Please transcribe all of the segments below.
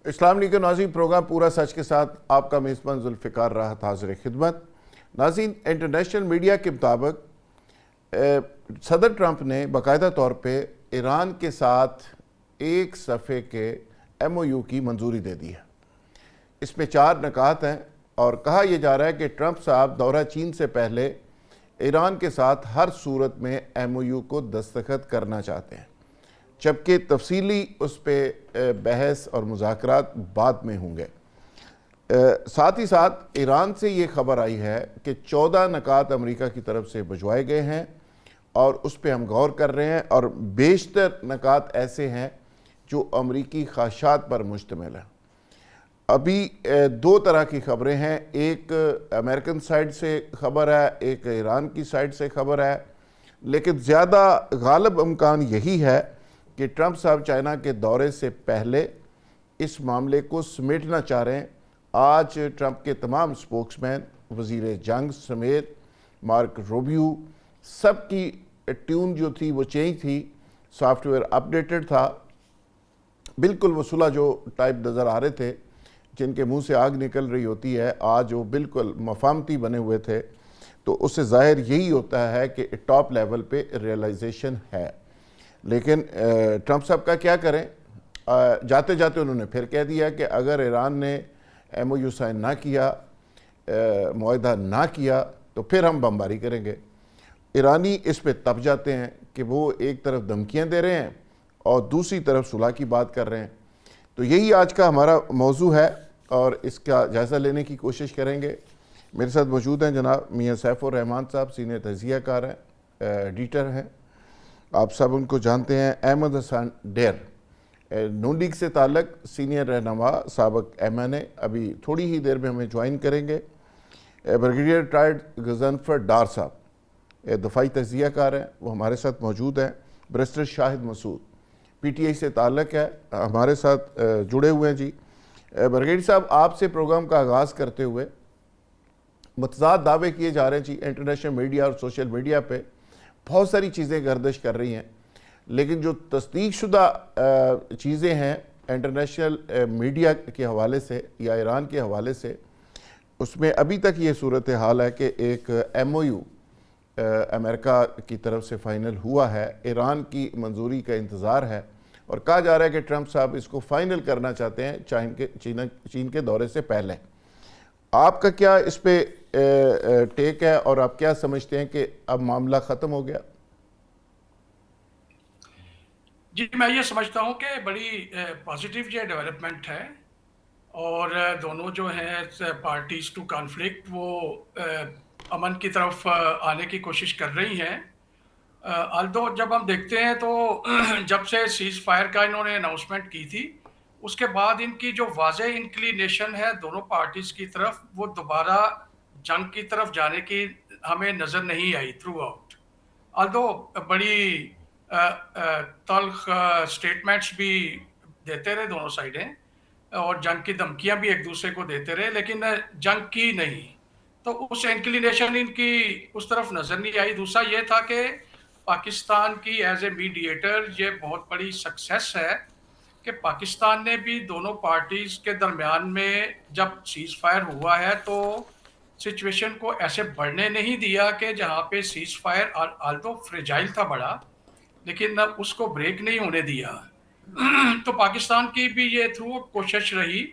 اسلام علیکم ناظرین، پروگرام پورا سچ کے ساتھ آپ کا میزبان ذوالفقار راحت حاضر خدمت۔ ناظرین، انٹرنیشنل میڈیا کے مطابق صدر ٹرمپ نے باقاعدہ طور پہ ایران کے ساتھ ایک صفحے کے ایم او یو کی منظوری دے دی ہے۔ اس میں 4 نکات ہیں اور کہا یہ جا رہا ہے کہ ٹرمپ صاحب دورہ چین سے پہلے ایران کے ساتھ ہر صورت میں ایم او یو کو دستخط کرنا چاہتے ہیں، جبکہ تفصیلی اس پہ بحث اور مذاکرات بعد میں ہوں گے۔ ساتھ ہی ساتھ ایران سے یہ خبر آئی ہے کہ 14 نکات امریکہ کی طرف سے بھجوائے گئے ہیں اور اس پہ ہم غور کر رہے ہیں، اور بیشتر نکات ایسے ہیں جو امریکی خواہشات پر مشتمل ہیں۔ ابھی 2 طرح کی خبریں ہیں، ایک امریکن سائیڈ سے خبر ہے، ایک ایران کی سائیڈ سے خبر ہے، لیکن زیادہ غالب امکان یہی ہے کہ ٹرمپ صاحب چائنا کے دورے سے پہلے اس معاملے کو سمیٹنا چاہ رہے ہیں۔ آج ٹرمپ کے تمام سپوکس مین، وزیر جنگ سمیت مارک روبیو، سب کی ٹیون جو تھی وہ چینج تھی، سافٹ ویئر اپڈیٹڈ تھا، بالکل وہ صلح جو ٹائپ نظر آ رہے تھے جن کے منہ سے آگ نکل رہی ہوتی ہے، آج وہ بالکل مفاہمتی بنے ہوئے تھے۔ تو اس سے ظاہر یہی ہوتا ہے کہ ٹاپ لیول پہ ریئلائزیشن ہے۔ لیکن ٹرمپ صاحب کا کیا کریں، جاتے جاتے انہوں نے پھر کہہ دیا کہ اگر ایران نے ایم او یو سائن نہ کیا، معاہدہ نہ کیا، تو پھر ہم بمباری کریں گے۔ ایرانی اس پہ تپ جاتے ہیں کہ وہ ایک طرف دھمکیاں دے رہے ہیں اور دوسری طرف صلح کی بات کر رہے ہیں۔ تو یہی آج کا ہمارا موضوع ہے اور اس کا جائزہ لینے کی کوشش کریں گے۔ میرے ساتھ موجود ہیں جناب میاں سیف الرحمان صاحب، سینئر تجزیہ کار ہیں، ایڈیٹر ہیں، آپ سب ان کو جانتے ہیں۔ احمد حسن ڈیر، نون لیگ سے تعلق، سینئر رہنما، سابق ایم این اے، ابھی تھوڑی ہی دیر میں ہمیں جوائن کریں گے۔ بریگیڈیئر ریٹائرڈ غضنفر ڈار صاحب، دفاعی تجزیہ کار ہیں، وہ ہمارے ساتھ موجود ہیں۔ Barrister Shahid Masood, P T I سے تعلق ہے، ہمارے ساتھ جڑے ہوئے ہیں۔ جی بریگیڈیئر صاحب، آپ سے پروگرام کا آغاز کرتے ہوئے متضاد دعوے کیے جا رہے ہیں جی، انٹرنیشنل میڈیا اور سوشل میڈیا پہ بہت ساری چیزیں گردش کر رہی ہیں، لیکن جو تصدیق شدہ چیزیں ہیں انٹرنیشنل میڈیا کے حوالے سے یا ایران کے حوالے سے، اس میں ابھی تک یہ صورتحال ہے کہ ایک ایم او یو امریکہ کی طرف سے فائنل ہوا ہے، ایران کی منظوری کا انتظار ہے، اور کہا جا رہا ہے کہ ٹرمپ صاحب اس کو فائنل کرنا چاہتے ہیں چین کے دورے سے پہلے۔ آپ کا کیا اس پہ ٹیک ہے اور آپ کیا سمجھتے ہیں کہ اب معاملہ ختم ہو گیا؟ جی، میں یہ سمجھتا ہوں کہ بڑی پازیٹیو یہ ڈیولپمنٹ ہے، اور دونوں جو ہیں پارٹیز ٹو کانفلکٹ وہ امن کی طرف آنے کی کوشش کر رہی ہیں۔ الدو جب ہم دیکھتے ہیں تو جب سے سیز فائر کا انہوں نے اناؤنسمنٹ کی تھی، اس کے بعد ان کی جو واضح انکلینیشن ہے دونوں پارٹیز کی طرف، وہ دوبارہ جنگ کی طرف جانے کی ہمیں نظر نہیں آئی تھرو آؤٹ۔ الدو بڑی تلخ سٹیٹمنٹس بھی دیتے رہے دونوں سائڈیں، اور جنگ کی دھمکیاں بھی ایک دوسرے کو دیتے رہے، لیکن جنگ کی نہیں، تو اس انکلینیشن ان کی اس طرف نظر نہیں آئی۔ دوسرا یہ تھا کہ پاکستان کی ایز اے میڈیٹر یہ بہت بڑی سکسیس ہے کہ پاکستان نے بھی دونوں پارٹیز کے درمیان میں جب سیز فائر ہوا ہے تو سچویشن کو ایسے بڑھنے نہیں دیا کہ جہاں پہ سیز فائر آلتو فریجائل تھا بڑا، لیکن اس کو بریک نہیں ہونے دیا۔ تو پاکستان کی بھی یہ تھرو کوشش رہی،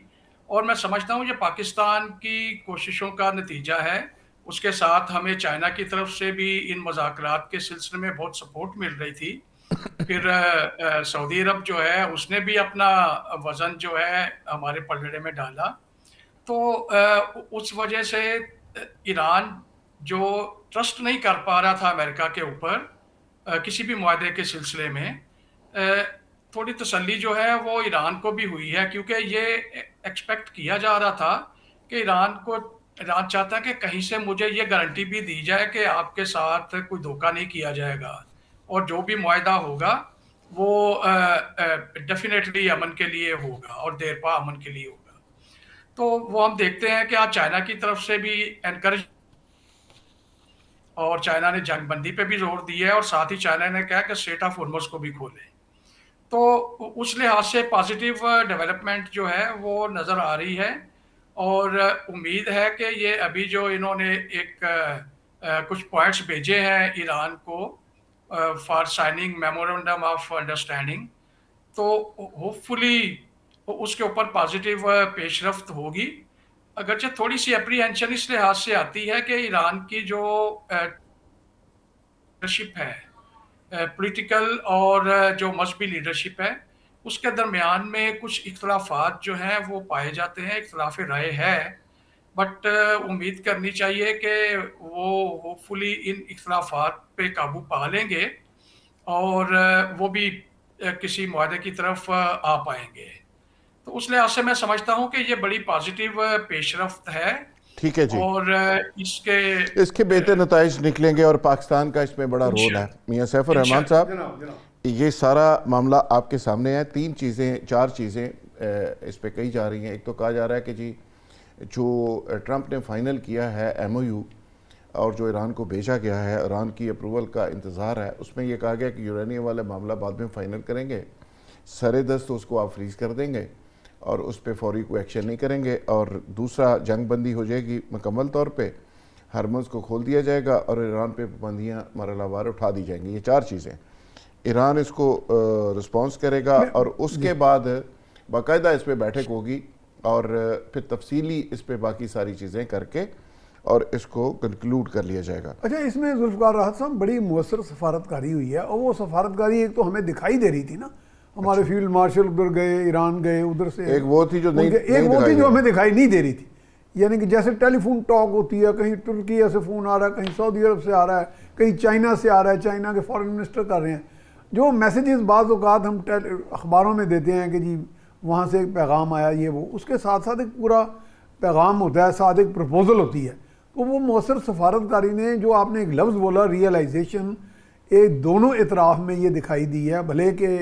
اور میں سمجھتا ہوں یہ پاکستان کی کوششوں کا نتیجہ ہے۔ اس کے ساتھ ہمیں چائنا کی طرف سے بھی ان مذاکرات کے سلسلے میں بہت سپورٹ مل رہی تھی۔ پھر سعودی عرب جو ہے اس نے بھی اپنا وزن جو ہے ہمارے پلڑے میں ڈالا، تو اس وجہ سے ایران جو ٹرسٹ نہیں کر پا رہا تھا امریکہ کے اوپر کسی بھی معاہدے کے سلسلے میں، تھوڑی تسلی جو ہے وہ ایران کو بھی ہوئی ہے، کیونکہ یہ ایکسپیکٹ کیا جا رہا تھا کہ ایران چاہتا ہے کہ کہیں سے مجھے یہ گارنٹی بھی دی جائے کہ آپ کے ساتھ کوئی دھوکہ نہیں کیا جائے گا، اور جو بھی معاہدہ ہوگا وہ ڈیفینیٹلی امن کے لیے ہوگا اور دیر پا امن کے لیے ہوگا۔ تو وہ ہم دیکھتے ہیں کہ آج چائنا کی طرف سے بھی انکریج، اور چائنا نے جنگ بندی پہ بھی زور دیا ہے، اور ساتھ ہی چائنا نے کہا کہ اسٹریٹ آف ہارمز کو بھی کھولیں۔ تو اس لحاظ سے پازیٹیو ڈیولپمنٹ جو ہے وہ نظر آ رہی ہے، اور امید ہے کہ یہ ابھی جو انہوں نے ایک کچھ پوائنٹس بھیجے ہیں ایران کو for signing memorandum of understanding, تو ہوپ فلی اس کے اوپر پازیٹیو پیش رفت ہوگی، اگرچہ تھوڑی سی اپریہنشن اس لحاظ سے آتی ہے کہ ایران کی جو لیڈرشپ ہے، پولیٹیکل اور جو مذہبی لیڈرشپ ہے، اس کے درمیان میں کچھ اختلافات جو ہیں وہ پائے جاتے ہیں، اختلاف رائے ہے، بٹ امید کرنی چاہیے کہ وہ ہوپ فلی ان اختلافات پہ قابو پا لیں گے اور وہ بھی کسی معاہدے کی طرف آ پائیں گے۔ تو اس لحاظ سے میں سمجھتا ہوں کہ یہ بڑی پازیٹیو پیش رفت ہے، ٹھیک ہے جی، اور اس کے بہتر نتائج نکلیں گے اور پاکستان کا اس میں بڑا رول ہے۔ میاں سیف الرحمان صاحب، یہ سارا معاملہ آپ کے سامنے ہے، چار چیزیں اس پہ کہی جا رہی ہیں۔ ایک تو کہا جا رہا ہے کہ جی جو ٹرمپ نے فائنل کیا ہے MOU اور جو ایران کو بھیجا گیا ہے، ایران کی اپروول کا انتظار ہے، اس میں یہ کہا گیا کہ یورینیم والا معاملہ بعد میں فائنل کریں گے، سر دست اس کو آپ فریز کر دیں گے اور اس پہ فوری کوئی ایکشن نہیں کریں گے، اور دوسرا جنگ بندی ہو جائے گی مکمل طور پہ، ہرمز کو کھول دیا جائے گا اور ایران پہ پابندیاں مرحلہ وار اٹھا دی جائیں گی۔ یہ چار چیزیں ایران اس کو رسپانس کرے گا، اور اس کے بعد باقاعدہ اس پہ بیٹھک ہوگی اور پھر تفصیلی اس پہ باقی ساری چیزیں کر کے اور اس کو کنکلوڈ کر لیا جائے گا۔ اچھا، اس میں ذوالفقار راحت صاحب بڑی مؤثر سفارتکاری ہوئی ہے، اور وہ سفارتکاری ایک تو ہمیں دکھائی دے رہی تھی نا، ہمارے فیلڈ مارشل ادھر گئے، ایران گئے، ادھر سے ایک وہ تھی جو ہمیں دکھائی نہیں دے رہی تھی، یعنی کہ جیسے ٹیلی فون ٹاک ہوتی ہے، کہیں ترکی سے فون آ رہا ہے، کہیں سعودی عرب سے آ رہا ہے، کہیں چائنا سے آ رہا ہے، چائنا کے فارن منسٹر کر رہے ہیں، جو میسیجز بعض اوقات ہم اخباروں میں دیتے ہیں کہ جی وہاں سے ایک پیغام آیا، یہ وہ، اس کے ساتھ ساتھ ایک پورا پیغام ہوتا ہے، ساتھ ایک پرپوزل ہوتی ہے۔ تو وہ مؤثر سفارتکاری نے جو آپ نے ایک لفظ بولا ریئلائزیشن، دونوں اطراف میں یہ دکھائی دی ہے، بھلے کہ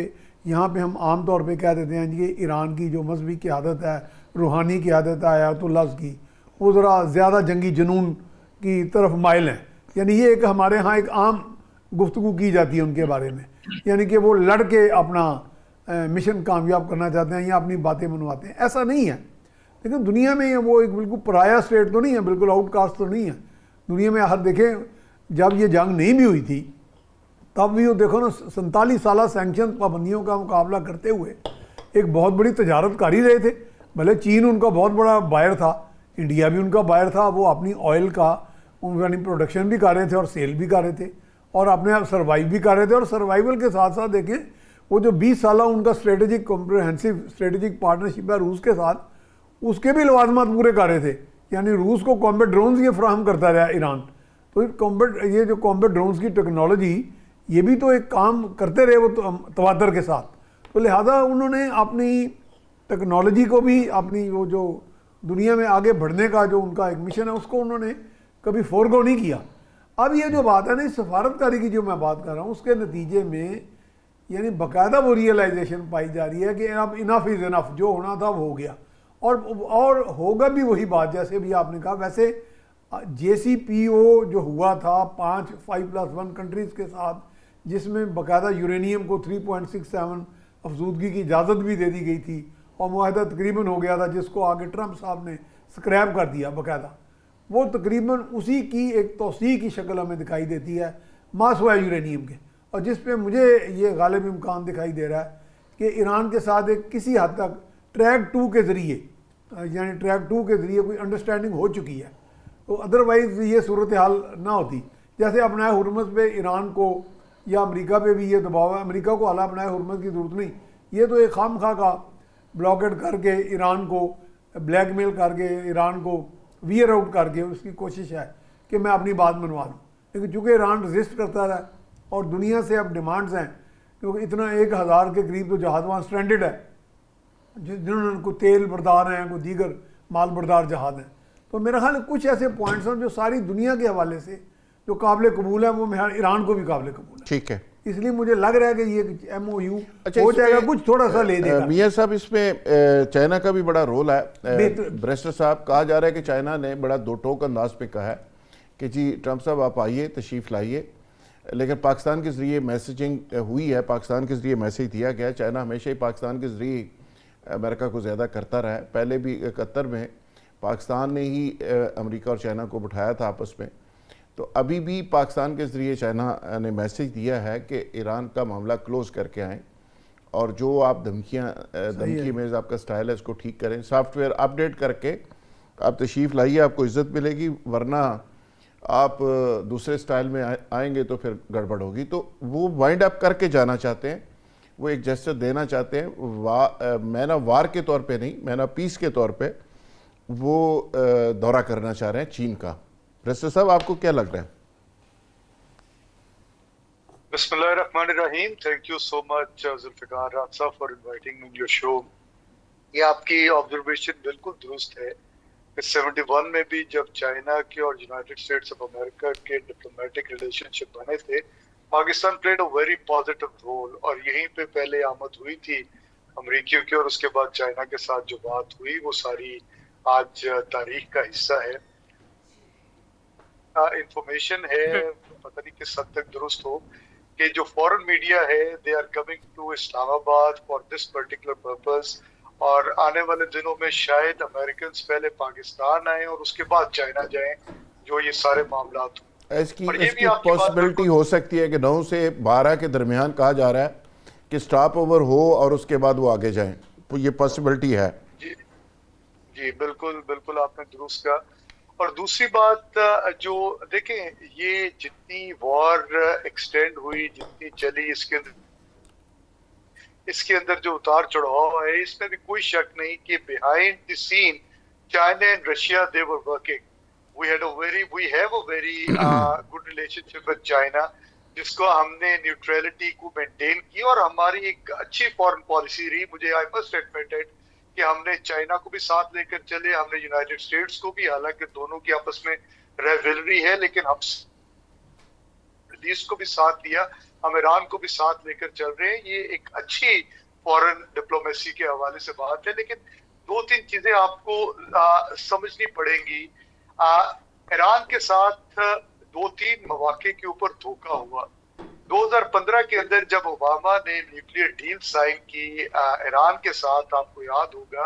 یہاں پہ ہم عام طور پہ کہہ دیتے ہیں کہ ایران کی جو مذہبی قیادت ہے، روحانی قیادت ہے آیت اللہ کی، وہ ذرا زیادہ جنگی جنون کی طرف مائل ہیں، یعنی یہ ایک ہمارے ہاں ایک عام گفتگو کی جاتی ہے ان کے بارے میں، یعنی کہ وہ لڑ کے اپنا مشن کامیاب کرنا چاہتے ہیں یا اپنی باتیں منواتے ہیں۔ ایسا نہیں ہے، لیکن دنیا میں وہ ایک بالکل پرایا اسٹیٹ تو نہیں ہے، بالکل آؤٹ کاسٹ تو نہیں ہے دنیا میں۔ ہر دیکھیں جب یہ جنگ نہیں بھی ہوئی تھی تب بھی وہ دیکھو نا 47 سالہ سینکشن پابندیوں کا مقابلہ کرتے ہوئے ایک بہت بڑی تجارت کاری رہے تھے، بھلے چین ان کا بہت بڑا بائر تھا، انڈیا بھی ان کا بائر تھا، وہ اپنی آئل کا یعنی پروڈکشن بھی کر رہے تھے اور سیل بھی کر رہے تھے اور اپنے آپ سروائیو بھی کر رہے تھے، اور سروائیول کے ساتھ ساتھ دیکھیں وہ جو 20 سالہ ان کا اسٹریٹجک کمپریہنسو اسٹریٹجک پارٹنرشپ ہے روس کے ساتھ، اس کے بھی لوازمات پورے کر رہے تھے، یعنی روس کو کامبیٹ ڈرونز یہ فراہم کرتا رہا ایران، تو یہ جو کامبیٹ ڈرونز کی ٹیکنالوجی یہ بھی تو ایک کام کرتے رہے وہ تواتر کے ساتھ، تو لہذا انہوں نے اپنی ٹیکنالوجی کو بھی، اپنی وہ جو دنیا میں آگے بڑھنے کا جو ان کا ایک مشن ہے اس کو انہوں نے کبھی فورگو نہیں کیا۔ اب یہ جو بات ہے نا سفارتکاری کی جو میں بات کر رہا ہوں، اس کے نتیجے میں یعنی باقاعدہ وہ ریئلائزیشن پائی جا رہی ہے کہ اب انف از انف، جو ہونا تھا وہ ہو گیا، اور ہوگا بھی وہی بات جیسے بھی آپ نے کہا۔ ویسے JCPO جو ہوا تھا 5+1 کنٹریز کے ساتھ، جس میں باقاعدہ یورینیم کو 3.67 افزودگی کی اجازت بھی دے دی گئی تھی، اور معاہدہ تقریباً ہو گیا تھا جس کو آگے ٹرمپ صاحب نے سکریپ کر دیا باقاعدہ، وہ تقریباً اسی کی ایک توسیع کی شکل ہمیں دکھائی دیتی ہے ما سوائے یورینیم کے، اور جس پہ مجھے یہ غالب امکان دکھائی دے رہا ہے کہ ایران کے ساتھ ایک کسی حد تک ٹریک 2 کے ذریعے، یعنی ٹریک 2 کے ذریعے کوئی انڈرسٹینڈنگ ہو چکی ہے، تو ادروائز یہ صورتحال نہ ہوتی۔ جیسے اپنا ہرمز پہ ایران کو یا امریکہ پہ بھی یہ دباؤ ہے، امریکہ کو اعلیٰ اپنا ہرمز کی ضرورت نہیں، یہ تو ایک خام خواہ کا بلاکیڈ کر کے ایران کو بلیک میل کر کے ایران کو ویئر آؤٹ کر کے اس کی کوشش ہے کہ میں اپنی بات منوا لوں، لیکن چونکہ ایران رزسٹ کرتا رہا اور دنیا سے اب ڈیمانڈز ہیں کیونکہ اتنا 1000 کے قریب تو جہاز وہاں سٹرینڈڈ ہے، جنہوں نے کوئی تیل بردار ہیں، کوئی دیگر مال بردار جہاز ہیں، تو میرا خیال ہے کچھ ایسے پوائنٹس ہیں جو ساری دنیا کے حوالے سے جو قابل قبول ہے، وہ ایران کو بھی قابل قبول ہے۔ ٹھیک ہے، اس لیے مجھے لگ رہا ہے کہ یہ MOU ہو جائے گا، کچھ تھوڑا سا لے دے گا۔ میاں صاحب اس میں چائنا کا بھی بڑا رول ہے۔ بریسٹر صاحب، کہا جا رہا ہے کہ چائنا نے بڑا دو ٹوک انداز پہ کہا ہے کہ جی ٹرمپ صاحب آپ آئیے، تشریف لائیے، لیکن پاکستان کے ذریعے میسیجنگ ہوئی ہے, پاکستان کے ذریعے میسیج دیا گیا. چائنا ہمیشہ ہی پاکستان کے ذریعے امریکہ کو زیادہ کرتا رہا ہے. پہلے بھی 71 میں پاکستان نے ہی امریکہ اور چائنا کو بٹھایا تھا آپس میں. تو ابھی بھی پاکستان کے ذریعے چائنا نے میسیج دیا ہے کہ ایران کا معاملہ کلوز کر کے آئیں, اور جو آپ دھمکی میں آپ کا سٹائل ہے اس کو ٹھیک کریں, سافٹ ویئر اپ ڈیٹ کر کے آپ تشریف لائیے, آپ کو عزت ملے گی. ورنہ آپ دوسرے سٹائل میں آئیں گے تو پھر گڑبڑ ہوگی. تو وہ وائنڈ اپ کر کے جانا چاہتے ہیں, وہ ایک جسچر دینا چاہتے ہیں, مین آف وار کے طور پہ نہیں, مین آف پیس کے طور پہ وہ دورہ کرنا چاہ رہے ہیں چین کا. رسول صاحب آپ کو کیا لگ رہا ہے؟ بسم اللہ الرحمن الرحیم. تھینک یو سو مچ ذوالفقار راج صاحب for inviting me your show. یہ آپ کی آبزرویشن بالکل درست ہے. 71 میں بھی جب چائنا کے اور یونائٹڈ اسٹیٹس آف امریکہ کے ڈپلومیٹک ریلیشن شپ بنے تھے, Pakistan played a very positive role, اور یہیں پہ پہلے آمد ہوئی تھی امریکیوں کی, اور اس کے بعد چائنا کے ساتھ جو بات ہوئی وہ ساری آج تاریخ کا حصہ ہے. انفارمیشن ہے, پتہ نہیں کس حد تک درست ہو, کہ جو فورن میڈیا ہے دے آر کمنگ ٹو اسلام آباد فار دس پرٹیکولر پرپز, اور آنے والے دنوں میں شاید امریکنز پہلے پاکستان آئیں اور اس کے بعد چائنا جائیں, جو یہ سارے معاملات ہوں. اس کی پاسبلٹی ہو سکتی ہے کہ 9 سے 12 کے درمیان کہا جا رہا ہے کہ سٹاپ اوور ہو اور اس کے بعد وہ آگے جائیں, تو یہ پاسبلٹی ہے. جی بالکل بالکل آپ نے درست کہا. اور دوسری بات جو دیکھیں, یہ جتنی وار ایکسٹینڈ ہوئی, جتنی چلی, اس کے اندر جو اتار چڑھاؤ ہے, اس میں بھی کوئی شک نہیں کہ behind the scene China and Russia they were working. we have a very good relationship with China, جس کو ہم نے نیوٹریلٹی کو مینٹین کی, اور ہماری ایک اچھی فورن پالیسی رہی. مجھے آئی مسٹ ایڈمٹ اٹ کہ ہم نے چائنا کو بھی ساتھ لے کر چلے, ہم نے یونائٹڈ اسٹیٹس کو بھی, حالانکہ دونوں کی آپس میں ریولری ہے, لیکن ہم کو بھی ساتھ لیا, ہم ایران کو بھی ساتھ لے کر چل رہے ہیں. یہ ایک اچھی فورن ڈپلومیسی کے حوالے سے بات ہے. لیکن 2-3 چیزیں آپ کو سمجھنی پڑیں گی. ایران کے ساتھ 2-3 مواقع کے اوپر دھوکہ ہوا. 2015 کے اندر جب اوباما نے نیوکلیئر ڈیل سائن کی ایران کے ساتھ, آپ کو یاد ہوگا,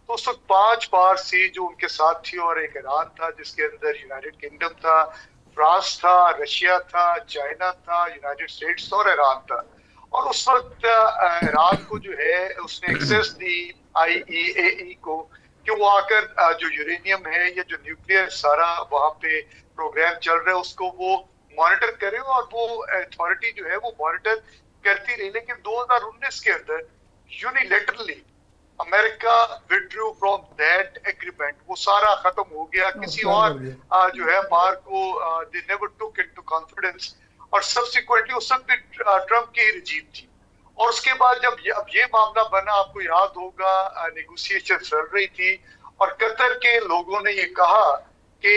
تو اس وقت 5 پارسی جو ان کے ساتھ تھی, اور ایک ایران تھا جس کے اندر یونائٹڈ کنگڈم تھا, فرانس تھا, رشیا تھا, چائنا تھا, یونائٹڈ اسٹیٹس اور ایران تھا. اور اس وقت ایران کو جو ہے اس نے ایکسیس دی IAEA کو کہ وہ آ کر جو یورینیم ہے یا جو نیوکلیئر سارا وہاں پہ پروگرام چل رہا ہے اس کو وہ مانیٹر کرے, اور وہ اتھارٹی جو ہے وہ مانیٹر کرتی رہی. لیکن 2019 کے اندر یونیلیٹرلی امریکہ withdrew from that agreement, وہ سارا ختم ہو گیا. کسی اور جو ہے بار کو they never took into confidence, اور سبسیکوئنٹلی اس وقت بھی ٹرمپ کی رجیم تھی. اور اس کے بعد جب اب یہ معاملہ بنا, آپ کو یاد ہوگا نیگوسیشن چل رہی تھی, اور قطر کے لوگوں نے یہ کہا کہ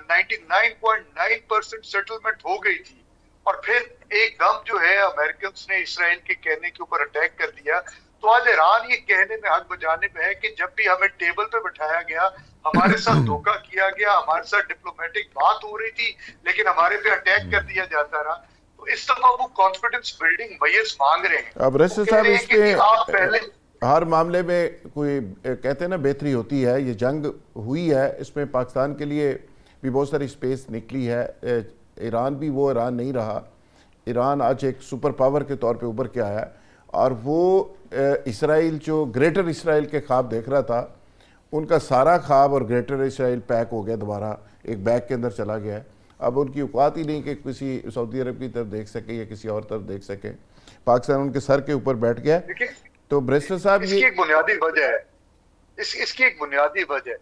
99.9% سیٹلمنٹ ہو گئی تھی, اور پھر ایک دم جو ہے امریکنز نے اسرائیل کے کہنے کے اوپر اٹیک کر دیا. تو آج ایران یہ کہنے میں حق بجانے میں ہے کہ جب بھی ہمیں ٹیبل پہ بٹھایا گیا, ہمارے ساتھ دھوکہ کیا گیا, ہمارے ساتھ ڈپلومیٹک بات ہو رہی تھی, لیکن ہمارے پہ اٹیک کر دیا جاتا رہا. تو اس دفعہ وہ کانفیڈنس بلڈنگ میئرز مانگ رہے ہیں. اب رسول صاحب اس پہ ہر معاملے میں کوئی کہتے ہیں نا بہتری ہوتی ہے. یہ جنگ ہوئی ہے, اس میں پاکستان کے لیے بھی بہت ساری سپیس نکلی ہے. ایران بھی وہ ایران نہیں رہا. ایران آج ایک سپر پاور کے طور پہ ابھر کے آیا ہے, اور وہ اسرائیل جو گریٹر اسرائیل کے خواب دیکھ رہا تھا, ان کا سارا خواب اور گریٹر اسرائیل پیک ہو گیا, دوبارہ ایک بیگ کے اندر چلا گیا ہے. اب ان کی اوقات ہی نہیں کہ کسی سعودی عرب کی طرف دیکھ سکے یا کسی اور طرف دیکھ سکے. پاکستان ان کے سر کے اوپر بیٹھ گیا. تو بریسٹر صاحب اس کی ایک بنیادی وجہ ہے, اس کی ایک بنیادی وجہ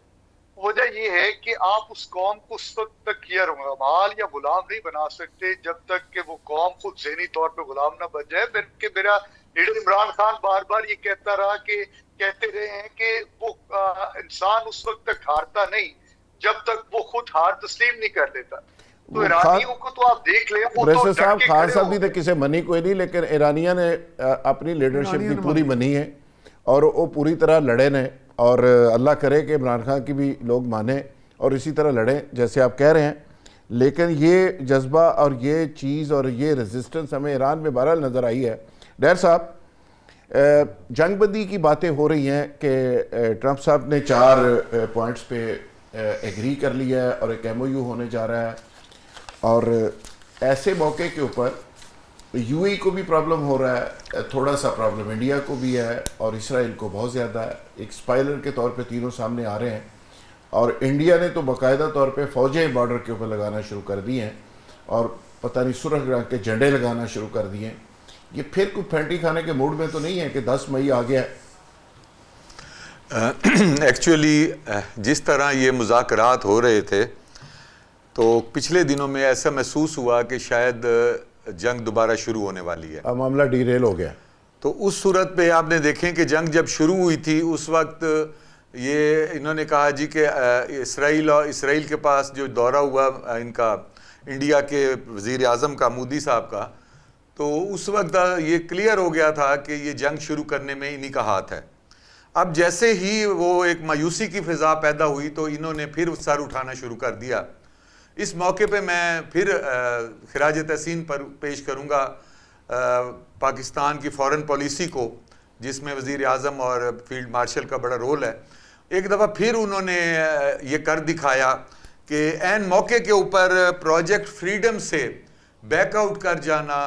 یہ ہے کہ آپ اس قوم کو اس وقت تک یا رمال یا غلام نہیں بنا سکتے جب تک کہ وہ قوم خود ذہنی طور پہ غلام نہ بن جائے. کہ میرا لیڈر عمران خان بار بار یہ کہتا رہا کہ کہتے رہے ہیں کہ وہ انسان اس وقت تک ہارتا نہیں جب تک وہ خود ہار تسلیم نہیں کر لیتا. تو ایرانیوں کو تو آپ دیکھ لیں, بریسٹر صاحب خان صاحب بھی تو کسے منی کوئی نہیں, لیکن ایرانیہ نے اپنی لیڈرشپ کی پوری منی ہے, اور وہ پوری طرح لڑے نے, اور اللہ کرے کہ عمران خان کی بھی لوگ مانیں اور اسی طرح لڑیں جیسے آپ کہہ رہے ہیں. لیکن یہ جذبہ اور یہ چیز اور یہ ریزسٹنس ہمیں ایران میں بہرحال نظر آئی ہے. ڈیر صاحب, جنگ بندی کی باتیں ہو رہی ہیں کہ ٹرمپ صاحب نے 4 پوائنٹس پہ ایگری کر لیا ہے اور ایک ایم او یو ہونے جا رہا ہے, اور ایسے موقع کے اوپر یو اے کو بھی پرابلم ہو رہا ہے, تھوڑا سا پرابلم انڈیا کو بھی ہے اور اسرائیل کو بہت زیادہ ہے. ایک اسپائلر کے طور پہ تینوں سامنے آ رہے ہیں, اور انڈیا نے تو باقاعدہ طور پہ فوجیں بارڈر کے اوپر لگانا شروع کر دی ہیں اور پتہ نہیں سرخ رنگ کے جھنڈے لگانا شروع کر دیے ہیں. یہ پھر کوئی پھینٹی کھانے کے موڈ میں تو نہیں ہے کہ 10 مئی آ گیا ہے؟ ایکچولی جس طرح یہ مذاکرات ہو رہے تھے تو پچھلے دنوں میں ایسا محسوس ہوا کہ شاید جنگ دوبارہ شروع ہونے والی ہے. معاملہ ڈیریل ہو گیا. تو اس صورت پہ آپ نے دیکھیں کہ جنگ جب شروع ہوئی تھی اس وقت یہ انہوں نے کہا جی کہ اسرائیل کے پاس جو دورہ ہوا ان کا انڈیا کے وزیر اعظم کا مودی صاحب کا, تو اس وقت یہ کلیئر ہو گیا تھا کہ یہ جنگ شروع کرنے میں انہی کا ہاتھ ہے. اب جیسے ہی وہ ایک مایوسی کی فضا پیدا ہوئی تو انہوں نے پھر سر اٹھانا شروع کر دیا. اس موقع پہ میں پھر خراج تحسین پر پیش کروں گا پاکستان کی فورن پالیسی کو, جس میں وزیر اعظم اور فیلڈ مارشل کا بڑا رول ہے. ایک دفعہ پھر انہوں نے یہ کر دکھایا کہ عین موقع کے اوپر پروجیکٹ فریڈم سے بیک آؤٹ کر جانا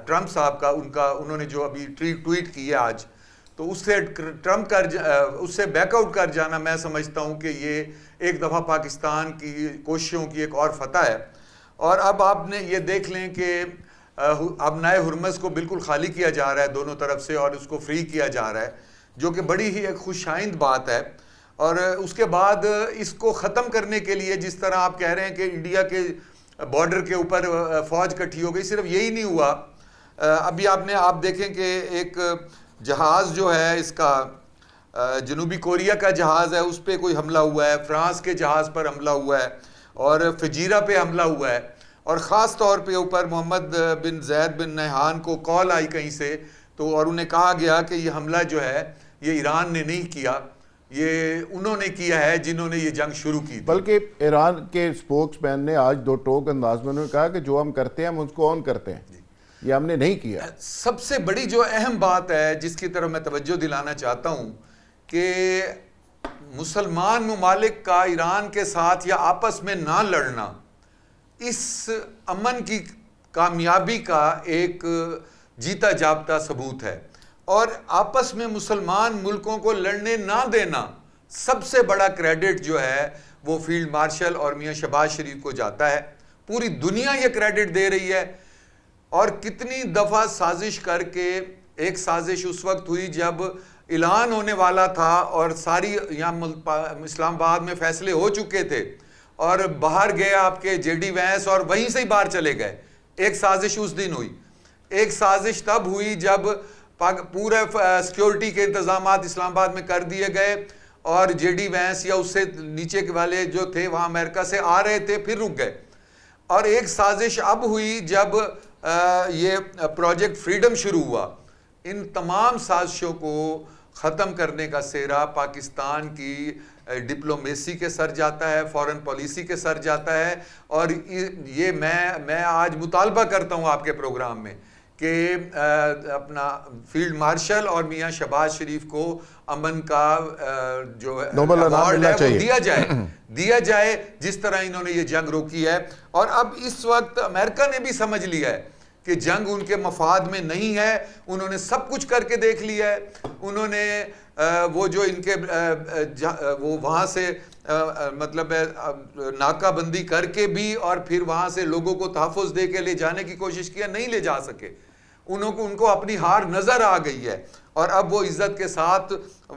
ٹرمپ صاحب کا انہوں نے جو ابھی ٹویٹ کی ہے آج, تو اس سے بیک آؤٹ کر جانا میں سمجھتا ہوں کہ یہ ایک دفعہ پاکستان کی کوششوں کی ایک اور فتح ہے. اور اب آپ نے یہ دیکھ لیں کہ اب نئے ہرمز کو بالکل خالی کیا جا رہا ہے دونوں طرف سے اور اس کو فری کیا جا رہا ہے, جو کہ بڑی ہی ایک خوش آئند بات ہے. اور اس کے بعد اس کو ختم کرنے کے لیے جس طرح آپ کہہ رہے ہیں کہ انڈیا کے بارڈر کے اوپر فوج کٹھی ہو گئی, صرف یہی نہیں ہوا. ابھی آپ دیکھیں کہ ایک جہاز جو ہے اس کا جنوبی کوریا کا جہاز ہے, اس پہ کوئی حملہ ہوا ہے, فرانس کے جہاز پر حملہ ہوا ہے اور فجیرہ پہ حملہ ہوا ہے. اور خاص طور پہ اوپر محمد بن زید بن نہیان کو کال آئی کہیں سے, تو اور انہیں کہا گیا کہ یہ حملہ جو ہے یہ ایران نے نہیں کیا, یہ انہوں نے کیا ہے جنہوں نے یہ جنگ شروع کی. بلکہ ایران کے سپوکس مین نے آج 2 ٹوک انداز میں انہوں نے کہا کہ جو ہم کرتے ہیں ہم اس کو آن کرتے ہیں, یہ ہم نے نہیں کیا. سب سے بڑی جو اہم بات ہے جس کی طرف میں توجہ دلانا چاہتا ہوں کہ مسلمان ممالک کا ایران کے ساتھ یا آپس میں نہ لڑنا اس امن کی کامیابی کا ایک جیتا جاگتا ثبوت ہے. اور آپس میں مسلمان ملکوں کو لڑنے نہ دینا سب سے بڑا کریڈٹ جو ہے وہ فیلڈ مارشل اور میاں شہباز شریف کو جاتا ہے. پوری دنیا یہ کریڈٹ دے رہی ہے. اور کتنی دفعہ سازش کر کے, ایک سازش اس وقت ہوئی جب اعلان ہونے والا تھا اور ساری یہاں اسلام آباد میں فیصلے ہو چکے تھے اور باہر گئے آپ کے جے ڈی وینس اور وہیں سے ہی باہر چلے گئے. ایک سازش اس دن ہوئی. ایک سازش تب ہوئی جب پورے سیکیورٹی کے انتظامات اسلام آباد میں کر دیے گئے اور جے ڈی وینس یا اس سے نیچے کے والے جو تھے وہاں امریکہ سے آ رہے تھے پھر رک گئے. اور ایک سازش اب ہوئی جب یہ پروجیکٹ فریڈم شروع ہوا. ان تمام سازشوں کو ختم کرنے کا سہرا پاکستان کی ڈپلومیسی کے سر جاتا ہے, فورن پالیسی کے سر جاتا ہے. اور یہ میں آج مطالبہ کرتا ہوں آپ کے پروگرام میں کہ اپنا فیلڈ مارشل اور میاں شہباز شریف کو امن کا جو ایوارڈ ہے وہ دیا جائے جس طرح انہوں نے یہ جنگ روکی ہے. اور اب اس وقت امریکہ نے بھی سمجھ لیا ہے کہ جنگ ان کے مفاد میں نہیں ہے. انہوں نے سب کچھ کر کے دیکھ لیا ہے. انہوں نے وہ جو ان کے وہ وہاں سے مطلب ناکہ بندی کر کے بھی اور پھر وہاں سے لوگوں کو تحفظ دے کے لے جانے کی کوشش کیا, نہیں لے جا سکے. ان کو اپنی ہار نظر آ گئی ہے اور اب وہ عزت کے ساتھ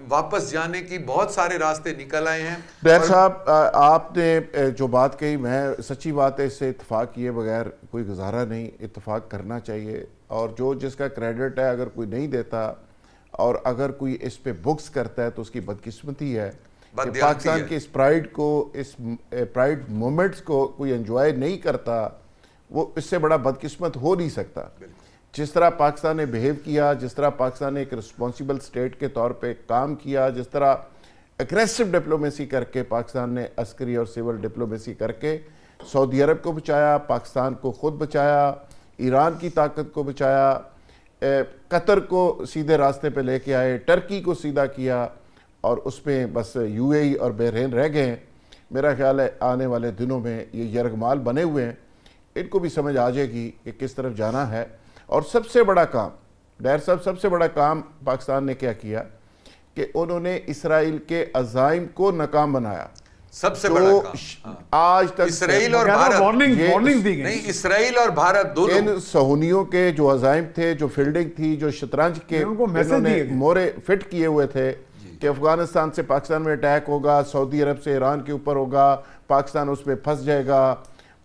واپس جانے کی بہت سارے راستے نکل آئے ہیں. ڈیر صاحب آپ نے جو بات کہی, میں سچی بات ہے اس سے اتفاق کیے بغیر کوئی گزارا نہیں, اتفاق کرنا چاہیے. اور جو جس کا کریڈٹ ہے اگر کوئی نہیں دیتا اور اگر کوئی اس پہ بکس کرتا ہے تو اس کی بدقسمتی ہے کہ پاکستان کے اس پرائیڈ کو, اس پرائیڈ مومنٹس کو کوئی انجوائے نہیں کرتا, وہ اس سے بڑا بدقسمت ہو نہیں سکتا. جس طرح پاکستان نے بیہیو کیا, جس طرح پاکستان نے ایک رسپانسیبل سٹیٹ کے طور پہ کام کیا, جس طرح اگریسو ڈپلومیسی کر کے پاکستان نے عسکری اور سول ڈپلومیسی کر کے سعودی عرب کو بچایا، پاکستان کو خود بچایا، ایران کی طاقت کو بچایا، قطر کو سیدھے راستے پہ لے کے آئے، ٹرکی کو سیدھا کیا، اور اس میں بس یو اے ای اور بحرین رہ گئے ہیں۔ میرا خیال ہے آنے والے دنوں میں یہ یرغمال بنے ہوئے ہیں، ان کو بھی سمجھ آ جائے گی کہ کس طرف جانا ہے۔ اور سب سے بڑا کام ڈیر صاحب، سب سے بڑا کام پاکستان نے کیا کیا کہ انہوں نے اسرائیل کے عزائم کو ناکام بنایا۔ سب سے بڑا کام آج تک اسرائیل اور بھارت، وارننگ دی گئی نہیں اسرائیل اور بھارت دونوں ان صہیونیوں کے جو عزائم تھے، جو فیلڈنگ تھی، جو شطرنج کے ان کو میسج انہوں نے دیے گئے، مورے فٹ کیے ہوئے تھے کہ افغانستان سے پاکستان میں اٹیک ہوگا، سعودی عرب سے ایران کے اوپر ہوگا، پاکستان اس میں پھنس جائے گا،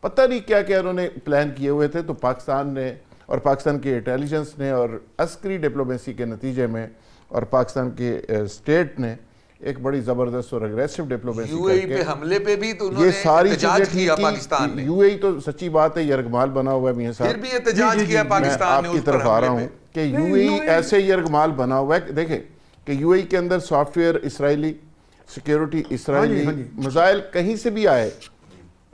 پتہ نہیں کیا کیا انہوں نے پلان کیے ہوئے تھے۔ تو پاکستان نے اور پاکستان کی انٹیلیجنس نے اور عسکری ڈپلومیسی کے نتیجے میں اور پاکستان کے اسٹیٹ نے ایک بڑی زبردست اور اگریسو ڈپلومیسی یو اے کر پہ کے حملے پہ بھی تو انہوں یہ نے ساری احتجاج چیزیں کیا کی۔ پاکستان نے، یو اے ای تو سچی بات ہے یرغمال بنا ہوا ہے میاں صاحب، پھر بھی احتجاج کیا میں پاکستان نے آپ کی اس پر طرف آ رہا حملے ہوں پہ۔ کہ یو اے ای ایسے یرغمال بنا ہوا ہے۔ دیکھیں کہ یو اے ای کے اندر سافٹ ویئر اسرائیلی، سیکیورٹی اسرائیلی، میزائل کہیں سے بھی آئے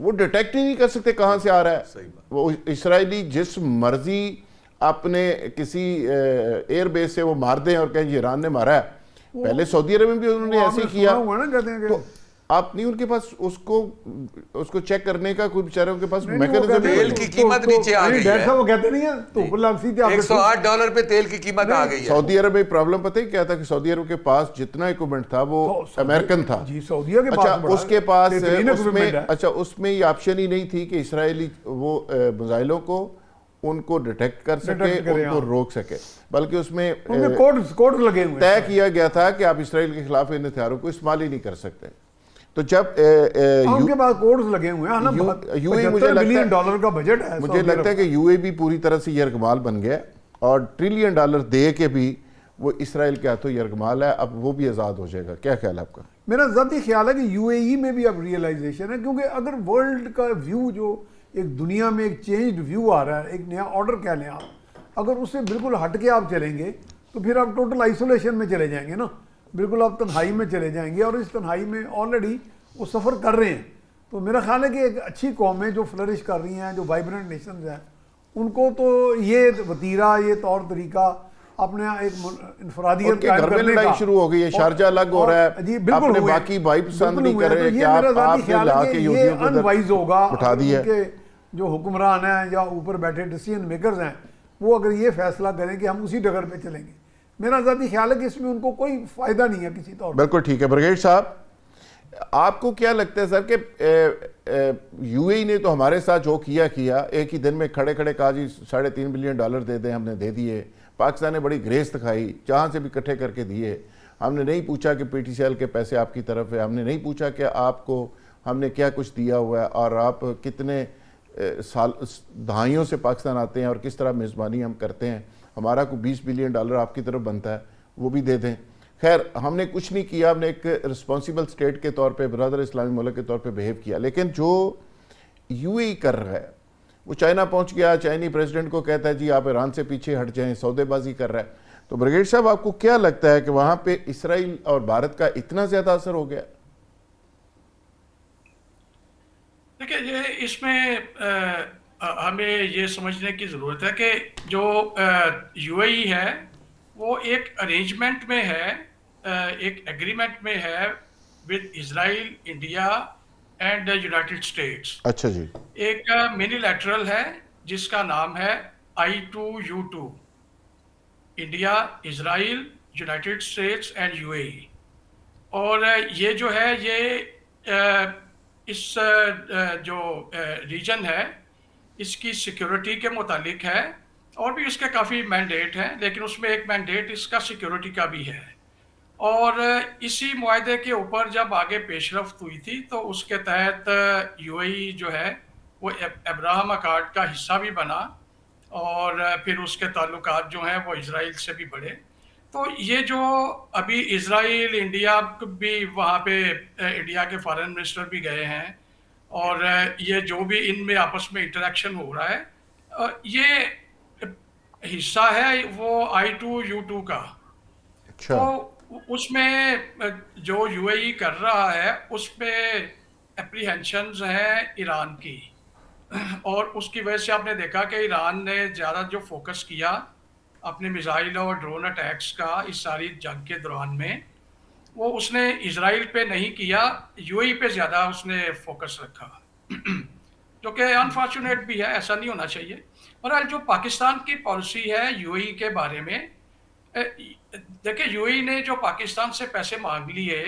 وہ ڈیٹیکٹ ہی نہیں کر سکتے کہاں سے آ رہا ہے۔ وہ اسرائیلی جس مرضی اپنے کسی ایئر بیس سے وہ مار دیں اور کہیں ایران نے مارا ہے۔ پہلے سعودی عرب میں بھی انہوں نے ایسے ہی کیا، تو آپ نہیں ان کے پاس اس کو چیک کرنے کا کوئی بیچاروں کے پاس میکانزم تیل کی قیمت نیچے آ گئی ہے، وہ کہتے نہیں ہیں تو لگتی تھی $108 پہ تیل کی قیمت آ گئی ہے۔ سعودی عرب میں پرابلم پتہ ہی کیا تھا کہ سعودی عرب کے پاس جتنا ایکوپمنٹ تھا وہ امریکن تھا۔ جی سعودیہ کے اچھا پاس اس کے پاس اس میں یہ آپشن ہی نہیں تھی کہ اسرائیلی وہ میزائلوں کو ان کو ڈیٹیکٹ کر سکے، ان کو روک سکے، بلکہ اس میں کوڈ لگے ہوئے طے کیا گیا تھا کہ آپ اسرائیل کے خلاف ان ہتھیاروں کو استعمال ہی نہیں کر سکتے۔ تو جب ان کے پاس کوڈز لگے ہوئے ہیں، یو اے مجھے $75 کا بجٹ ہے، مجھے لگتا ہے کہ یو اے بھی پوری طرح سے یرغمال بن گیا اور $1 ٹریلین دے کے بھی وہ اسرائیل کے ہاتھوں یرغمال ہے، اب وہ بھی آزاد ہو جائے گا۔ کیا خیال ہے آپ کا؟ میرا ذاتی خیال ہے کہ یو اے ای میں بھی اب ریئلائزیشن ہے، کیونکہ اگر ورلڈ کا ویو جو ایک دنیا میں ایک چینجڈ ویو آ رہا ہے، ایک نیا آرڈر کہہ لیں آپ، اگر اس سے بالکل ہٹ کے آپ چلیں گے تو پھر آپ ٹوٹل آئسولیشن میں چلے جائیں گے نا، بالکل آپ تنہائی میں چلے جائیں گے، اور اس تنہائی میں آلریڈی وہ سفر کر رہے ہیں۔ تو میرا خیال ہے کہ ایک اچھی قومیں جو فلرش کر رہی ہیں، جو وائبرنٹ نیشنز ہیں، ان کو تو یہ وتیرہ، یہ طور طریقہ اپنے ایک انفرادیت کے گھر میں لڑائی شروع ہو گئی ہے، شارجہ الگ ہو رہا ہے، جی بالکل، اپنے باقی بھائی پسند نہیں کر رہے کہ آپ نے لا کے یہودیوں کو انوائز ہوگا اٹھا دیا کہ جو حکمران ہیں یا اوپر بیٹھے ڈیسیژن میکرز ہیں وہ اگر یہ فیصلہ کریں کہ ہم اسی ڈگر پہ چلیں گے، میرا ذاتی خیال ہے کہ اس میں ان کو کوئی فائدہ نہیں ہے کسی طور پر۔ بالکل ٹھیک ہے برگیڈ صاحب، آپ کو کیا لگتا ہے سر کہ یو اے ای نے تو ہمارے ساتھ جو کیا ایک ہی دن میں کھڑے کھڑے کہا جی $3.5 بلین دے دیں، ہم نے دے دیے۔ پاکستان نے بڑی گریس دکھائی، جہاں سے بھی اکٹھے کر کے دیے۔ ہم نے نہیں پوچھا کہ پی ٹی سی ایل کے پیسے آپ کی طرف ہے، ہم نے نہیں پوچھا کہ آپ کو ہم نے کیا کچھ دیا ہوا ہے اور آپ کتنے سال دہائیوں سے پاکستان آتے ہیں اور کس طرح میزبانی ہم کرتے ہیں، ہمارا کو $20 بلین آپ کی طرف بنتا ہے، وہ بھی دے دیں۔ خیر ہم نے کچھ نہیں کیا، ہم نے ایک رسپانسیبل سٹیٹ کے طور پہ، برادر اسلامی ملک کے طور پہ بیہیو کیا۔ لیکن جو یو اے ای کر رہا ہے، وہ چائنا پہنچ گیا، چائنی پریزیڈنٹ کو کہتا ہے جی آپ ایران سے پیچھے ہٹ جائیں، سودے بازی کر رہا ہے۔ تو برگیڈ صاحب آپ کو کیا لگتا ہے کہ وہاں پہ اسرائیل اور بھارت کا اتنا زیادہ اثر ہو گیا؟ دیکھیں یہ اس میں ہمیں یہ سمجھنے کی ضرورت ہے کہ جو یو اے ای ہے وہ ایک ارینجمنٹ میں ہے، ایک ایگریمنٹ میں ہے with Israel, India and United States. اچھا جی، ایک منی لیٹرل ہے جس کا نام ہے I2U2، India, Israel, United States and U A E. اور یہ جو ہے یہ اس جو ریجن ہے اس کی سیکیورٹی کے متعلق ہے، اور بھی اس کے کافی مینڈیٹ ہیں، لیکن اس میں ایک مینڈیٹ اس کا سیکیورٹی کا بھی ہے۔ اور اسی معاہدے کے اوپر جب آگے پیش رفت ہوئی تھی تو اس کے تحت یو اے ای جو ہے وہ ابراہم اکارڈ کا حصہ بھی بنا، اور پھر اس کے تعلقات جو ہیں وہ اسرائیل سے بھی بڑھے۔ تو یہ جو ابھی اسرائیل، انڈیا بھی وہاں پہ، انڈیا کے فارن منسٹر بھی گئے ہیں، اور یہ جو بھی ان میں آپس میں انٹریکشن ہو رہا ہے، یہ حصہ ہے وہ I2U2 کا۔ اچھا، تو اس میں جو یو اے ای کر رہا ہے اس پہ اپریہنشنز ہیں ایران کی، اور اس کی وجہ سے آپ نے دیکھا کہ ایران نے زیادہ جو فوکس کیا اپنے میزائل اور ڈرون اٹیکس کا اس ساری جنگ کے دوران میں، وہ اس نے اسرائیل پہ نہیں کیا، یو اے ای پہ زیادہ اس نے فوکس رکھا، جو کہ انفارچونیٹ بھی ہے، ایسا نہیں ہونا چاہیے۔ بہرحال جو پاکستان کی پالیسی ہے یو اے ای کے بارے میں، دیکھیں یو اے ای نے جو پاکستان سے پیسے مانگ لیے،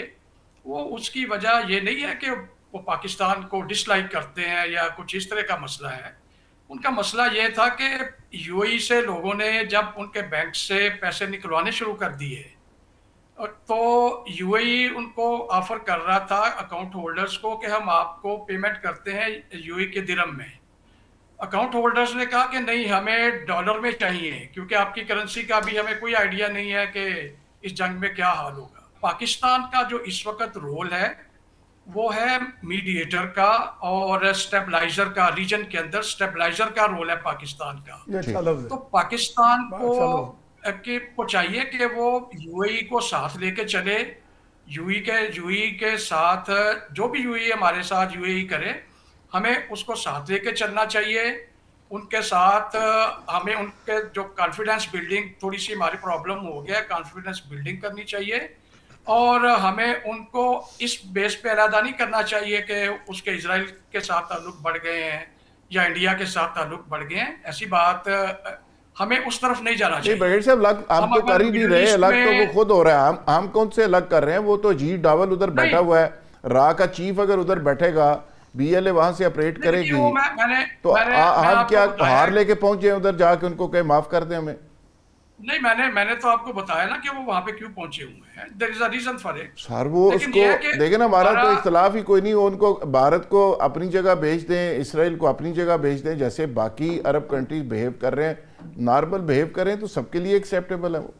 وہ اس کی وجہ یہ نہیں ہے کہ وہ پاکستان کو ڈس لائک کرتے ہیں یا کچھ اس طرح کا مسئلہ ہے۔ ان کا مسئلہ یہ تھا کہ یو اے ای سے لوگوں نے جب ان کے بینک سے پیسے نکلوانے شروع کر دیے، تو یو اے ای ان کو آفر کر رہا تھا اکاؤنٹ ہولڈرز کو کہ ہم آپ کو پیمنٹ کرتے ہیں یو اے ای کے درہم میں۔ اکاؤنٹ ہولڈرز نے کہا کہ نہیں، ہمیں ڈالر میں چاہیے، کیونکہ آپ کی کرنسی کا بھی ہمیں کوئی آئیڈیا نہیں ہے کہ اس جنگ میں کیا حال ہوگا۔ پاکستان کا جو اس وقت رول ہے وہ ہے میڈیٹر کا اور سٹیبلائزر کا، ریجن کے اندر سٹیبلائزر کا رول ہے پاکستان کا۔ یہ اچھا لفظ ہے، تو پاکستان بہت اچھا لفظ۔ کو چاہیے کہ وہ یو اے ای کو ساتھ لے کے چلے، یو اے کے ساتھ جو بھی یو اے ای ہمارے ساتھ یو اے ای کرے، ہمیں اس کو ساتھ لے کے چلنا چاہیے۔ ان کے ساتھ ہمیں ان کے جو کانفیڈنس بلڈنگ، تھوڑی سی ہماری پرابلم ہو گیا، کانفیڈنس بلڈنگ کرنی چاہیے، اور ہمیں ان کو اس بیس پہ علیحدہ نہیں کرنا چاہیے کہ اس کے اسرائیل کے ساتھ تعلق بڑھ گئے ہیں یا انڈیا کے ساتھ تعلق بڑھ گئے ہیں، ایسی بات ہمیں اس طرف نہیں جانا نہیں چاہیے۔ بغیر صاحب، ہم تو کر ہی نہیں رہے، الگ تو وہ خود ہو رہا ہے، ہم کون سے الگ کر رہے ہیں؟ وہ تو جی ڈاول ادھر بیٹھا ہوا ہے، را کا چیف اگر ادھر بیٹھے گا، بی ایل اے وہاں سے اپریٹ کرے گی، تو ہم کیا ہار لے کے پہنچے ادھر جا کے ان کو کہ معاف کر دیں ہمیں؟ نہیں، میں نے تو آپ کو بتایا نا کہ وہ وہاں پہ کیوں پہنچے ہوئے ہیں، there is a reason for it۔ سر وہ اس کو دیکھیں نا، ہمارا تو اختلاف ہی کوئی نہیں، وہ ان کو بھارت کو اپنی جگہ بھیج دیں، اسرائیل کو اپنی جگہ بھیج دیں، جیسے باقی عرب کنٹریز بہیو کر رہے ہیں، نارمل بہیو کریں تو سب کے لیے ایکسیپٹیبل ہے وہ۔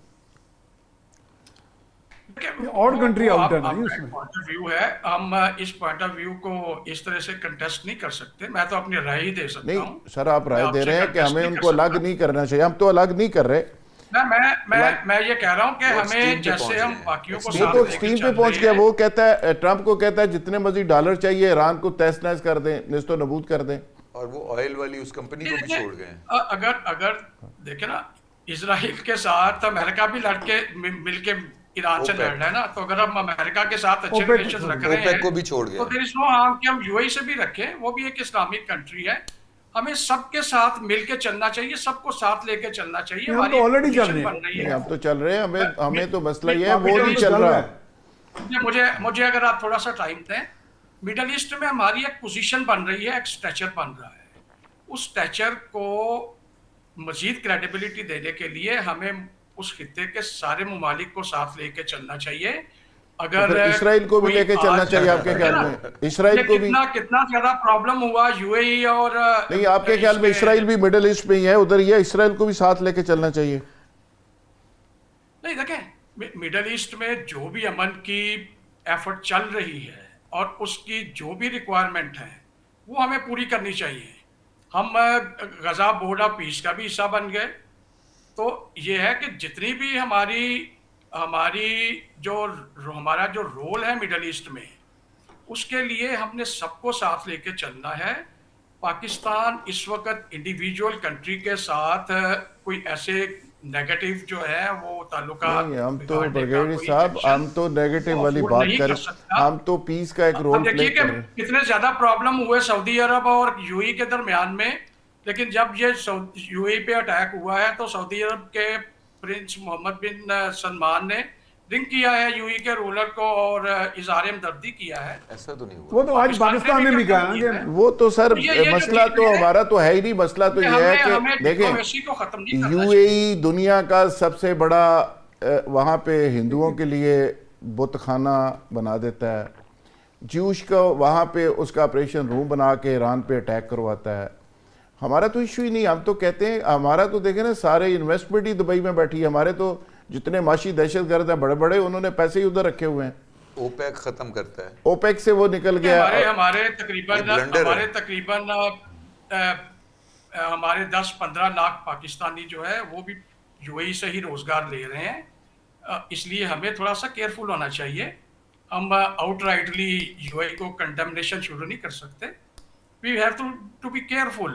اور کنٹری آؤٹ ہے نہیں اس میں۔ پوائنٹ آف ویو ہے، ہم اس پوائنٹ آف ویو کو اس طرح سے کنٹیسٹ نہیں کر سکتے، میں تو اپنی رائے ہی دے سکتا ہوں۔ نہیں سر، آپ رائے دے رہے ہیں کہ ہمیں ان کو الگ نہیں کرنا چاہیے، ہم تو الگ نہیں کر رہے۔ میں یہ کہہ رہا ہوں کہ ہمیں جیسے ہم باقیوں کو وہ ساتھ تو لے کے ایکسٹریم پہ چل پہنچ رہے گیا، ہیں، وہ کہتا ہے، ٹرمپ کو کہتا ہے جتنے مزید ڈالر چاہیے ایران کو تہس نہس کر دیں، نیست و نابود کر دیں، اور وہ آئل والی اس کمپنی کو بھی چھوڑ گئے ہیں۔ اگر دیکھیں نا، اسرائیل کے ساتھ امریکہ بھی لڑ کے مل کے ایران سے لڑ رہا ہے نا، تو اگر ہم امریکہ کے ساتھ اچھے ریلیشنز رکھ رہے ہیں اوپیک کو بھی چھوڑ گیا تو دیر از نو ہارم کہ ہم یو اے ای سے بھی رکھیں، وہ بھی ایک اسلامک کنٹری ہے، ہمیں سب کے ساتھ مل کے چلنا چاہیے، سب کو ساتھ لے کے چلنا چاہیے۔ ہم تو already چل رہے ہیں۔ بن رہی ہے، ہم تو چل رہے ہیں، ہمیں تو مسئلہ یہ ہے وہ نہیں چل رہا۔ مجھے اگر آپ تھوڑا سا ٹائم دیں، میڈل ایسٹ میں ہماری ایک پوزیشن بن رہی ہے، ایک سٹیچر بن رہا ہے، اس سٹیچر کو مزید کریڈیبلٹی دینے کے لیے ہمیں اس خطے کے سارے ممالک کو ساتھ لے کے چلنا چاہیے۔ اگر اسرائیل کو بھی لے کے چلنا چاہیے آپ کے خیال میں؟ اسرائیل کو بھی کتنا زیادہ پرابلم ہوا یو اے ای اور نہیں، آپ کے خیال میں اسرائیل بھی مڈل ایسٹ میں ہی ہے، ادھر ہی ہے، اسرائیل کو بھی ساتھ لے کے چلنا چاہیے؟ نہیں، دیکھیں مڈل ایسٹ میں جو بھی امن کی ایفرٹ چل رہی ہے اور اس کی جو بھی ریکوائرمنٹ ہے وہ ہمیں پوری کرنی چاہیے۔ ہم غزہ بورڈ آف پیس کا بھی حصہ بن گئے، تو یہ ہے کہ جتنی بھی ہمارا جو رول ہے مڈل ایسٹ میں، اس کے لیے ہم نے سب کو ساتھ لے کے چلنا ہے۔ پاکستان اس وقت انڈیویجول کنٹری کے ساتھ کوئی ایسے نیگیٹو جو ہے وہ تعلقات، نہیں، ہم تو برگیڈی صاحب، ہم تو نیگیٹو والی بات کریں، ہم تو پیس کا ایک رول پلے کر رہے ہیں۔ کتنے زیادہ پرابلم ہوئے سعودی عرب اور یو اے ای کے درمیان میں، لیکن جب یہ یو اے ای پہ اٹیک ہوا ہے تو سعودی عرب کے پرنس محمد بن سلمان نے رنگ کیا ہے یو اے ای کے رولر کو اور اظہار ہمدردی کیا ہے۔ ایسا تو نہیں ہوا۔ وہ تو آج پاکستان نے بھی کہا ہے کہ وہ تو سر مسئلہ تو ہمارا تو ہے ہی نہیں، مسئلہ تو یہ ہے کہ دیکھیں یو اے ای دنیا کا سب سے بڑا، وہاں پہ ہندوؤں کے لیے بت خانہ بنا دیتا ہے، جوش کو وہاں پہ اس کا آپریشن روم بنا کے ایران پہ اٹیک کرواتا ہے۔ ہمارا تو ایشو ہی نہیں، ہم تو کہتے ہیں ہمارا تو دیکھیں نا، سارے انویسٹمنٹ ہی دبئی میں بیٹھی ہے، ہمارے تو جتنے معاشی دہشت گرد ہیں بڑے بڑے، انہوں نے پیسے ہی ادھر رکھے ہوئے ہیں۔ اوپیک ختم کرتا ہے، اوپیک سے وہ نکل گیا۔ ہمارے تقریباً ہمارے 10-15 لاکھ پاکستانی جو ہے وہ بھی یو اے ای سے ہی روزگار لے رہے ہیں، اس لیے ہمیں تھوڑا سا کیئرفل ہونا چاہیے۔ ہم آؤٹ رائٹلی یو اے ای کو کنڈمنیشن شروع نہیں کر سکتے، we have to be careful.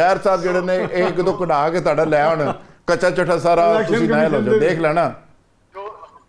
Dyer ਸਾਹਿਬ ਜਿਹੜੇ ਨੇ ਇੱਕ ਦੋ ਕਢਾ ਕੇ ਤੁਹਾਡਾ ਲੈ ਆਉਣ, ਕੱਚਾ ਚੱਠਾ ਸਾਰਾ ਤੁਸੀਂ ਨਾ ਲਓ, ਜੋ ਦੇਖ ਲੈਣਾ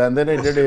ਲੈਂਦੇ ਨੇ ਜਿਹੜੇ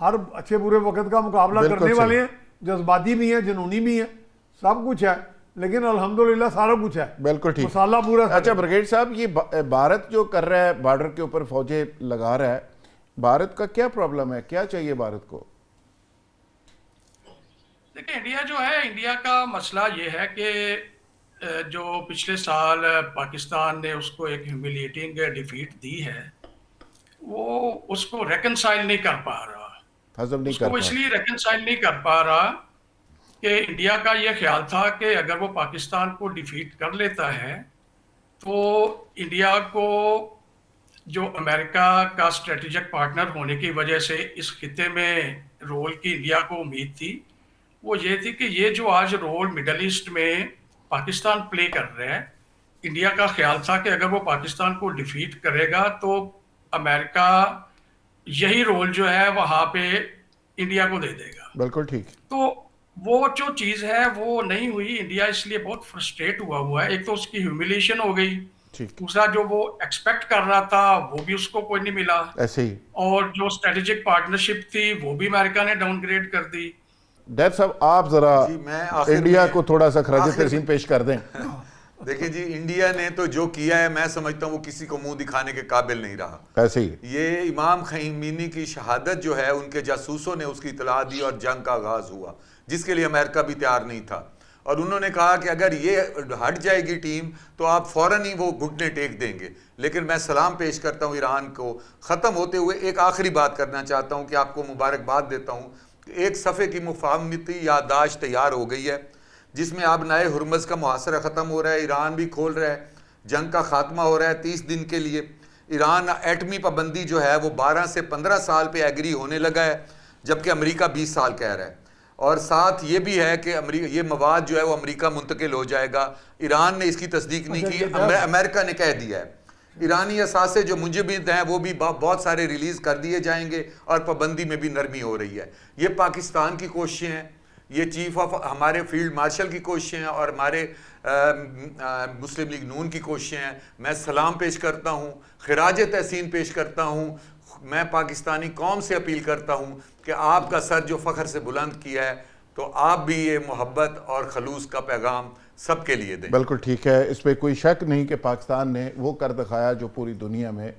ہر اچھے برے وقت کا مقابلہ بالکل کرنے صحیح۔ والے ہیں، جذباتی بھی ہیں، جنونی بھی ہیں، سب کچھ ہے، لیکن الحمدللہ سارا کچھ ہے، بالکل ٹھیک۔ مسالہ پورا اچھا بریگیڈ صاحب، یہ بھارت جو کر رہا ہے، بارڈر کے اوپر فوجیں لگا رہا ہے، بھارت کا کیا پرابلم ہے؟ کیا چاہیے بھارت کو؟ دیکھیں انڈیا جو ہے، انڈیا کا مسئلہ یہ ہے کہ جو پچھلے سال پاکستان نے اس کو ایک ہیوملیٹنگ ڈیفیٹ دی ہے، وہ اس کو ریکنسائل نہیں کر پا رہا۔ ہضم نہیں اس کر کو وہ پا اس لیے ریکنسائل نہیں کر پا رہا کہ انڈیا کا یہ خیال تھا کہ اگر وہ پاکستان کو ڈیفیٹ کر لیتا ہے تو انڈیا کو جو امریکہ کا اسٹریٹجک پارٹنر ہونے کی وجہ سے اس خطے میں رول کی انڈیا کو امید تھی، وہ یہ تھی کہ یہ جو آج رول مڈل ایسٹ میں پاکستان پلے کر رہا ہے، انڈیا کا خیال تھا کہ اگر وہ پاکستان کو ڈیفیٹ کرے گا تو امریکہ یہی رول جو ہے وہاں پہ انڈیا کو دے دے گا۔ بالکل ٹھیک۔ تو وہ جو چیز ہے وہ نہیں ہوئی، انڈیا اس لیے بہت فرسٹریٹ ہوا ہے۔ ایک تو اس کی ہیوملیشن ہو گئی، ٹھیک، دوسرا جو وہ ایکسپیکٹ کر رہا تھا وہ بھی اس کو کوئی نہیں ملا، ایسے ہی۔ اور جو اسٹریٹجک پارٹنرشپ تھی وہ بھی امریکہ نے ڈاؤن گریڈ کر دی۔ ڈیر صاحب آپ ذرا جی، میں آخر انڈیا میں- کو تھوڑا سا خراج آخر تحسین پیش کر دیں۔ دیکھیں جی، انڈیا نے تو جو کیا ہے میں سمجھتا ہوں وہ کسی کو منہ دکھانے کے قابل نہیں رہا۔ ایسے ہی۔ یہ امام خمینی کی شہادت جو ہے، ان کے جاسوسوں نے اس کی اطلاع دی اور جنگ کا آغاز ہوا، جس کے لیے امریکہ بھی تیار نہیں تھا، اور انہوں نے کہا کہ اگر یہ ہٹ جائے گی ٹیم تو آپ فوراً ہی وہ گھٹنے ٹیک دیں گے۔ لیکن میں سلام پیش کرتا ہوں ایران کو۔ ختم ہوتے ہوئے ایک آخری بات کرنا چاہتا ہوں کہ آپ کو مبارکباد دیتا ہوں کہ ایک صفحے کی مفاہمتی یادداشت تیار ہو گئی ہے، جس میں اب نئے ہرمز کا محاصرہ ختم ہو رہا ہے، ایران بھی کھول رہا ہے، جنگ کا خاتمہ ہو رہا ہے 30 دن کے لیے۔ ایران ایٹمی پابندی جو ہے وہ 12 سے 15 سال پہ ایگری ہونے لگا ہے، جبکہ امریکہ 20 سال کہہ رہا ہے، اور ساتھ یہ بھی ہے کہ یہ مواد جو ہے وہ امریکہ منتقل ہو جائے گا۔ ایران نے اس کی تصدیق نہیں کی، امریکہ نے کہہ دیا ہے۔ ایرانی اثاثے جو منجمد ہیں وہ بھی بہت سارے ریلیز کر دیے جائیں گے، اور پابندی میں بھی نرمی ہو رہی ہے۔ یہ پاکستان کی کوششیں ہیں، یہ چیف آف ہمارے فیلڈ مارشل کی کوششیں ہیں، اور ہمارے مسلم لیگ نون کی کوششیں ہیں۔ میں سلام پیش کرتا ہوں، خراج تحسین پیش کرتا ہوں۔ میں پاکستانی قوم سے اپیل کرتا ہوں کہ آپ کا سر جو فخر سے بلند کیا ہے، تو آپ بھی یہ محبت اور خلوص کا پیغام سب کے لیے دیں۔ بالکل ٹھیک ہے، اس پہ کوئی شک نہیں کہ پاکستان نے وہ کر دکھایا جو پوری دنیا میں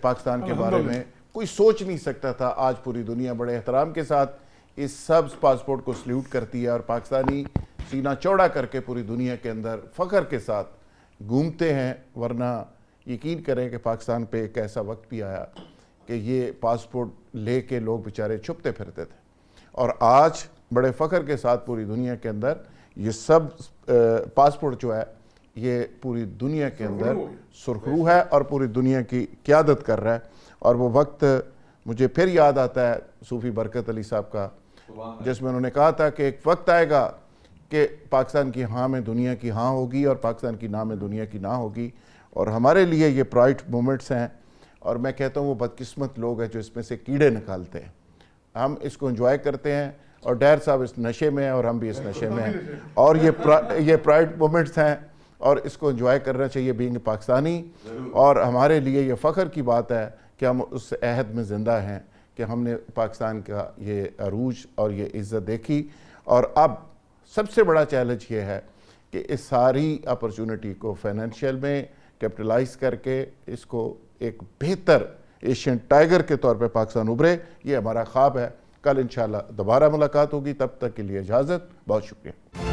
پاکستان کے بارے میں کوئی سوچ نہیں سکتا تھا۔ آج پوری دنیا بڑے احترام کے ساتھ اس سبز پاسپورٹ کو سلیوٹ کرتی ہے، اور پاکستانی سینہ چوڑا کر کے پوری دنیا کے اندر فخر کے ساتھ گھومتے ہیں۔ ورنہ یقین کریں کہ پاکستان پہ ایک ایسا وقت بھی آیا کہ یہ پاسپورٹ لے کے لوگ بیچارے چھپتے پھرتے تھے، اور آج بڑے فخر کے ساتھ پوری دنیا کے اندر یہ سب پاسپورٹ جو ہے یہ پوری دنیا کے اندر سرخرو ہے اور پوری دنیا کی قیادت کر رہا ہے۔ اور وہ وقت مجھے پھر یاد آتا ہے صوفی برکت علی صاحب کا، جس میں انہوں نے کہا تھا کہ ایک وقت آئے گا کہ پاکستان کی ہاں میں دنیا کی ہاں ہوگی، اور پاکستان کی نہ میں دنیا کی نہ ہوگی۔ اور ہمارے لیے یہ پرائڈ مومنٹس ہیں، اور میں کہتا ہوں وہ بدقسمت لوگ ہیں جو اس میں سے کیڑے نکالتے ہیں۔ ہم اس کو انجوائے کرتے ہیں، اور ڈیر صاحب اس نشے میں ہیں اور ہم بھی اس نشے میں ہیں، اور یہ پرائڈ مومنٹس ہیں، اور اس کو انجوائے کرنا چاہیے بینگ پاکستانی۔ اور ہمارے لیے یہ فخر کی بات ہے کہ ہم اس عہد میں زندہ ہیں کہ ہم نے پاکستان کا یہ عروج اور یہ عزت دیکھی۔ اور اب سب سے بڑا چیلنج یہ ہے کہ اس ساری اپرچونٹی کو فائنینشیل میں کیپٹلائز کر کے اس کو ایک بہتر ایشین ٹائگر کے طور پہ پاکستان ابھرے۔ یہ ہمارا خواب ہے۔ کل انشاءاللہ دوبارہ ملاقات ہوگی، تب تک کے لیے اجازت، بہت شکریہ۔